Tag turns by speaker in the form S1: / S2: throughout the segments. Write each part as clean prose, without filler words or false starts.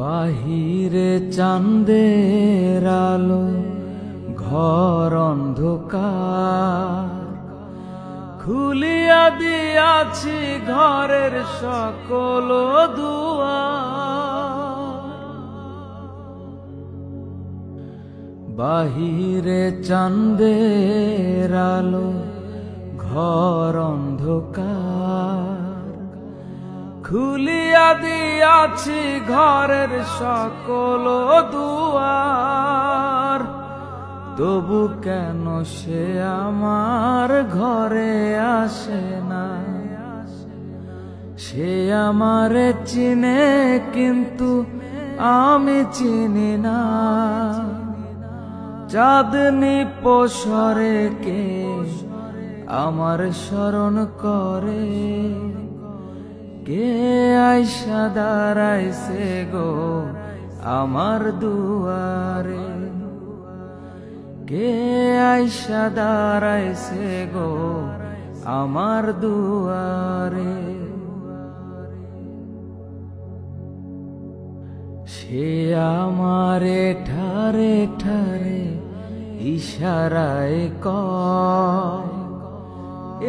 S1: বাহিরে চাঁদের আলো, ঘর অন্ধকার। খুলিয়া দিয়াছি ঘরের সকল দুয়ার। বাহিরে চাঁদের আলো, ঘর অন্ধকার। খুলিয়া দিয়াছি ঘরের সকল দুয়ার। তবু কেন সে আমার ঘরে আসে না? সে আমারে চিনে কিন্তু আমি চিনি না। চাঁদনি পসরে কে আমার স্মরণ করে? কে আইসা দাঁড়াইছে গো আমার দুয়ারে? কে আইসা দাঁড়াইছে গো আমার দুয়ারে? সে আমারে ঠারে ঠারে ইশারায় কয়,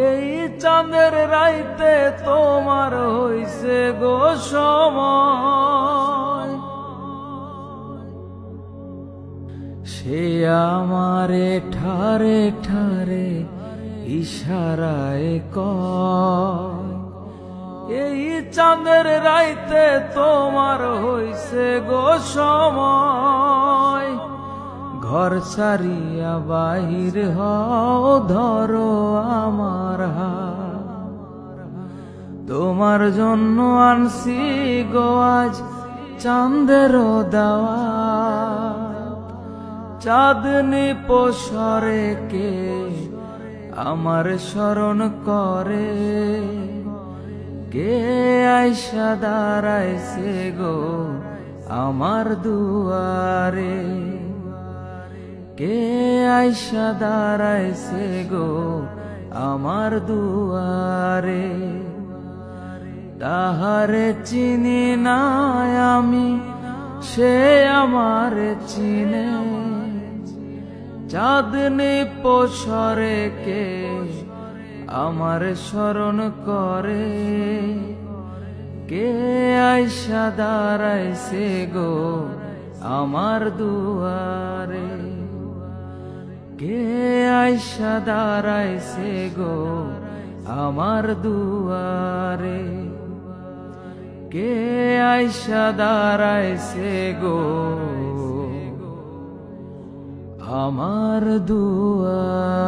S1: এই চাঁদের রাইতে তোমার হইছে গো সময়। সে আমারে ঠারে ঠারে ইশারায় কয়, এই চাঁদের রাইতে তোমার হইছে গো সময়। ঘর ছাড়িয়া বাহির হও, ধরো আমার হাত। তোমার জন্য আনছি গো আজ চাঁদের দাওয়াত। চাঁদনি পসরে কে আমার স্মরণ করে? কে আইসা দাঁড়াইছে গো আমার দুয়ারে? কে আইসা দাঁড়াইছে গো আমার দুয়ারে? তাহারে চিনি না আমি, সে আমারে চিনে। চাঁদনি পসরে কে আমার স্মরণ করে? কে আইসা দাঁড়াইছে গো আমার দুয়ারে? কে আইসা দাঁড়াইছে গো আমার দুয়ারে? কে আইসা দাঁড়াইছে গো আমার দুয়ারে?